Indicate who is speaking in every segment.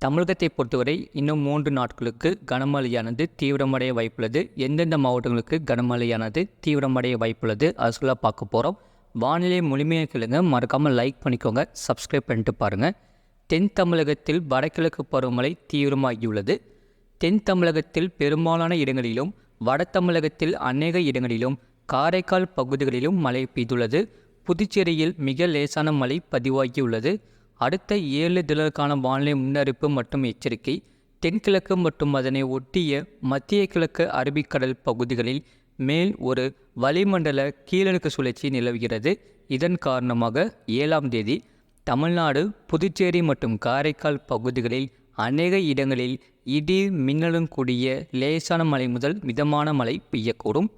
Speaker 1: தமிழகத்தை பொறுத்தவரை இன்னும் 3 நாட்களுக்கு கனமழையானது தீவிரமடைய வாய்ப்புள்ளது. எந்தெந்த மாவட்டங்களுக்கு கனமழையானது தீவிரமடைய வாய்ப்புள்ளது அது சொல்ல பார்க்க போகிறோம். வானிலை முழுமையாக கேளுங்க, மறக்காமல் லைக் பண்ணிக்கோங்க, சப்ஸ்கிரைப் பண்ணிட்டு பாருங்கள். தென் தமிழகத்தில் வடகிழக்கு பருவமழை தீவிரமாகியுள்ளது. தென் தமிழகத்தில் பெரும்பாலான இடங்களிலும், வட தமிழகத்தில் அநேக இடங்களிலும், காரைக்கால் பகுதிகளிலும் மழை பெய்துள்ளது. புதுச்சேரியில் மிக லேசான மழை பதிவாகியுள்ளது. அடுத்த 7 தினங்களுக்கான வானிலை முன்னறிவிப்பு மற்றும் எச்சரிக்கை. தென்கிழக்கு மற்றும் அதனை ஒட்டிய மத்திய கிழக்கு அரபிக்கடல் பகுதிகளில் மேல் ஒரு வளிமண்டல கீழடுக்கு சுழற்சி நிலவுகிறது. இதன் காரணமாக 7ஆம் தேதி தமிழ்நாடு, புதுச்சேரி மற்றும் காரைக்கால் பகுதிகளில் அநேக இடங்களில் இடி மின்னலுடன் கூடிய லேசான மழை முதல் மிதமான மழை பெய்யக்கூடும்.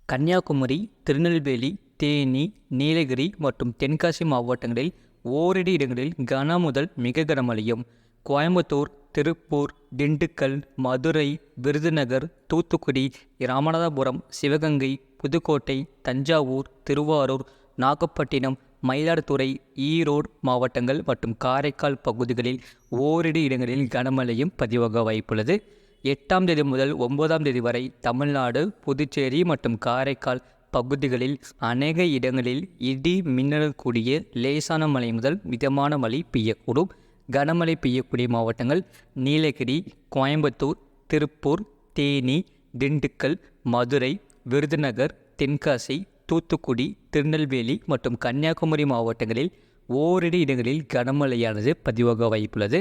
Speaker 1: கன்னியாகுமரி, திருநெல்வேலி, தேனி, நீலகிரி மற்றும் தென்காசி மாவட்டங்களில் ஓரிரு இடங்களில் கன முதல் மிக கனமழையும், கோயம்புத்தூர், திருப்பூர், திண்டுக்கல், மதுரை, விருதுநகர், தூத்துக்குடி, ராமநாதபுரம், சிவகங்கை, புதுக்கோட்டை, தஞ்சாவூர், திருவாரூர், நாகப்பட்டினம், மயிலாடுதுறை, ஈரோடு மாவட்டங்கள் மற்றும் காரைக்கால் பகுதிகளில் ஓரிரு இடங்களில் கனமழையும் பதிவாக வாய்ப்புள்ளது. 8ஆம் தேதி முதல் 9ஆம் தேதி வரை தமிழ்நாடு, புதுச்சேரி மற்றும் காரைக்கால் பகுதிகளில் அநேக இடங்களில் இடி மின்னலுடன் கூடிய லேசான மழை முதல் மிதமான மழை பெய்யக்கூடும். கனமழை பெய்யக்கூடிய மாவட்டங்கள் நீலகிரி, கோயம்புத்தூர், திருப்பூர், தேனி, திண்டுக்கல், மதுரை, விருதுநகர், தென்காசி, தூத்துக்குடி, திருநெல்வேலி மற்றும் கன்னியாகுமரி மாவட்டங்களில் ஓரிரு இடங்களில் கனமழையானது பதிவாக வாய்ப்புள்ளது.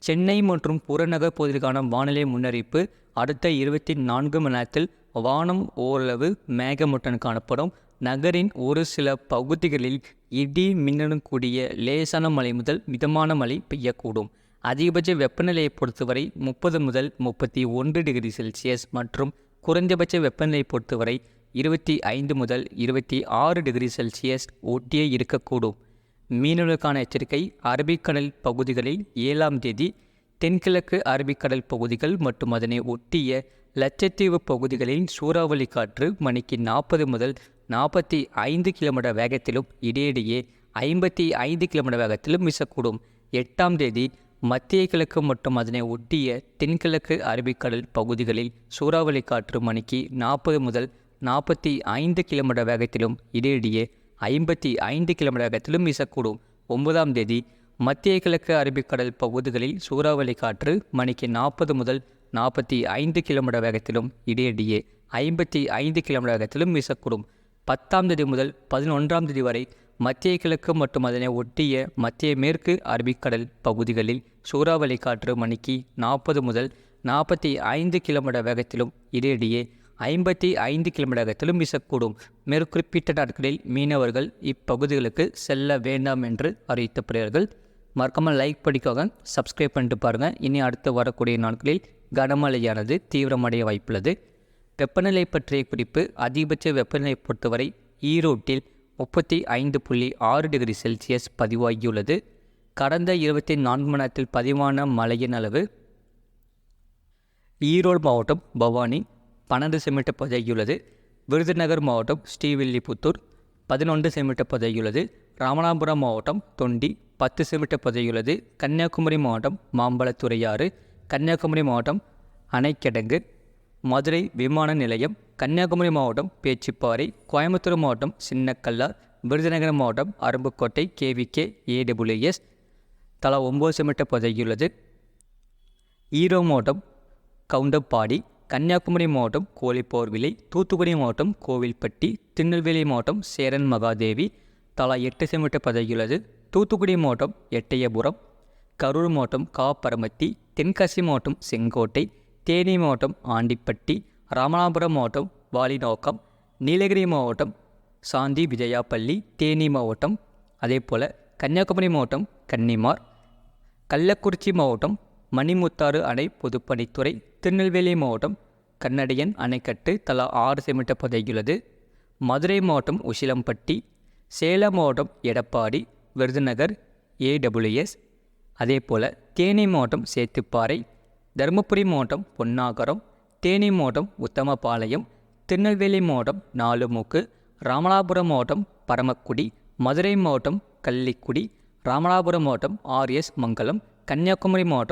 Speaker 1: சென்னை மற்றும் புறநகர் பகுதிகளுக்கான வானிலை முன்னறிவிப்பு. அடுத்த 24 மணி நேரத்தில் வானம் ஓரளவு மேகமூட்டம் காணப்படும். நகரின் ஒரு சில பகுதிகளில் இடி மின்னலுடன் கூடிய லேசான மழை முதல் மிதமான மழை பெய்யக்கூடும். அதிகபட்ச வெப்பநிலையை பொறுத்தவரை 30 முதல் 31 டிகிரி செல்சியஸ் மற்றும் குறைந்தபட்ச வெப்பநிலையை பொறுத்தவரை 25 முதல் 26 டிகிரி செல்சியஸ் ஒட்டியே இருக்கக்கூடும். மீனவர்களுக்கான எச்சரிக்கை. அரபிக்கடல் பகுதிகளில் 7ஆம் தேதி தென்கிழக்கு அரபிக்கடல் பகுதிகள் மற்றும் அதனை ஒட்டிய லட்சத்தீவு பகுதிகளில் சூறாவளி காற்று மணிக்கு 40 முதல் 45 கிலோமீட்டர் வேகத்திலும் இடையிடையே 55 கிலோமீட்டர் வேகத்திலும் வீசக்கூடும். 8ஆம் தேதி மத்திய கிழக்கு மற்றும் அதனை ஒட்டிய தென்கிழக்கு அரபிக்கடல் பகுதிகளில் சூறாவளி காற்று மணிக்கு 40 முதல் 45 கிலோமீட்டர் வேகத்திலும் இடையிடையே 55 கிலோமீட்டர் வேகத்திலும் வீசக்கூடும். 9ஆம் தேதி மத்திய கிழக்கு அரபிக்கடல் பகுதிகளில் சூறாவளி காற்று மணிக்கு 40 முதல் 45 கிலோமீட்டர் வேகத்திலும் இடையிடையே 55 கிலோமீட்டர் வேகத்திலும் வீசக்கூடும். 10ஆம் தேதி முதல் 11ஆம் தேதி வரை மத்திய கிழக்கு மற்றும் அதனை ஒட்டிய மத்திய மேற்கு அரபிக்கடல் பகுதிகளில் சூறாவளி காற்று மணிக்கு 40 முதல் 45 கிலோமீட்டர் வேகத்திலும் இடையிடையே 55 கிலோமீட்டர் வேகத்திலும் வீசக்கூடும். மேற்குறிப்பிட்ட நாட்களில் மீனவர்கள் இப்பகுதிகளுக்கு செல்ல வேண்டாம் என்று அறிவிக்கப்படுகிறார்கள். மறக்காமல் லைக் பண்ணிக்கோங்க, சப்ஸ்கிரைப் பண்ணிட்டு பாருங்கள். இனி அடுத்து வரக்கூடிய நாட்களில் கனமழையானது தீவிரமடைய வாய்ப்புள்ளது. வெப்பநிலை பற்றிய குறிப்பு. அதிகபட்ச வெப்பநிலை பொறுத்தவரை ஈரோட்டில் 35.6 டிகிரி செல்சியஸ் பதிவாகியுள்ளது. கடந்த 24 மணி நேரத்தில் பதிவான மழையின் அளவு ஈரோடு மாவட்டம் பவானி 12 சென்டிமீட்டர் பதிவாகியுள்ளது. விருதுநகர் மாவட்டம் ஸ்ரீவில்லிபுத்தூர் 11 சென்டிமீட்டர் பதிவாகியுள்ளது. ராமநாதபுரம் மாவட்டம் தொண்டி 10 சென்டிமீட்டர் பதிவாகியுள்ளது. கன்னியாகுமரி மாவட்டம் மாம்பழத்துறையாறு, கன்னியாகுமரி மாவட்டம் அணைக்கிடங்கு, மதுரை விமான நிலையம், கன்னியாகுமரி மாவட்டம் பேச்சிப்பாறை, கோயம்புத்தூர் மாவட்டம் சின்னக்கல்லார், விருதுநகர் மாவட்டம் அரும்புக்கோட்டை KVK AWS தலா 9 சென்டிமீட்டர் பதிவாகியுள்ளது. ஈரோடு மாவட்டம் கவுண்டப்பாடி, கன்னியாகுமரி மாவட்டம் கோழிப்போர்விலை, தூத்துக்குடி மாவட்டம் கோவில்பட்டி, திருநெல்வேலி மாவட்டம் சேரன் மகாதேவி தலா 8 சென்டிமீட்டர் பதிவாகியுள்ளது. தூத்துக்குடி மாவட்டம் எட்டயபுரம், கரூர் மாவட்டம் காப்பரமத்தி, தென்காசி மாவட்டம் செங்கோட்டை, தேனி மாவட்டம் ஆண்டிப்பட்டி, ராமநாதபுரம் மாவட்டம் வாலிநோக்கம், நீலகிரி மாவட்டம் சாந்தி விஜயாப்பள்ளி, தேனி மாவட்டம், அதேபோல் கன்னியாகுமரி மாவட்டம் கன்னிமார், கள்ளக்குறிச்சி மாவட்டம் மணிமுத்தாறு அணை பொதுப்பணித்துறை, திருநெல்வேலி மாவட்டம் கண்ணடியன் அணைக்கட்டு தலா 6 சென்டிமீட்டர் பதிவாகியுள்ளது. மதுரை மாவட்டம் உசிலம்பட்டி, சேலம் மாவட்டம் எடப்பாடி, விருதுநகர் AWS, அதேபோல் தேனி மாவட்டம் சேத்துப்பாறை, தருமபுரி மாவட்டம் பொன்னாகரம், தேனி மாவட்டம் உத்தமபாளையம், திருநெல்வேலி மாவட்டம் நாலுமுக்கு, ராமநாதபுரம் மாவட்டம் பரமக்குடி, மதுரை மாவட்டம் கள்ளிக்குடி, ராமநாதபுரம் மாவட்டம் RS மங்கலம், கன்னியாகுமரி மாவட்டம்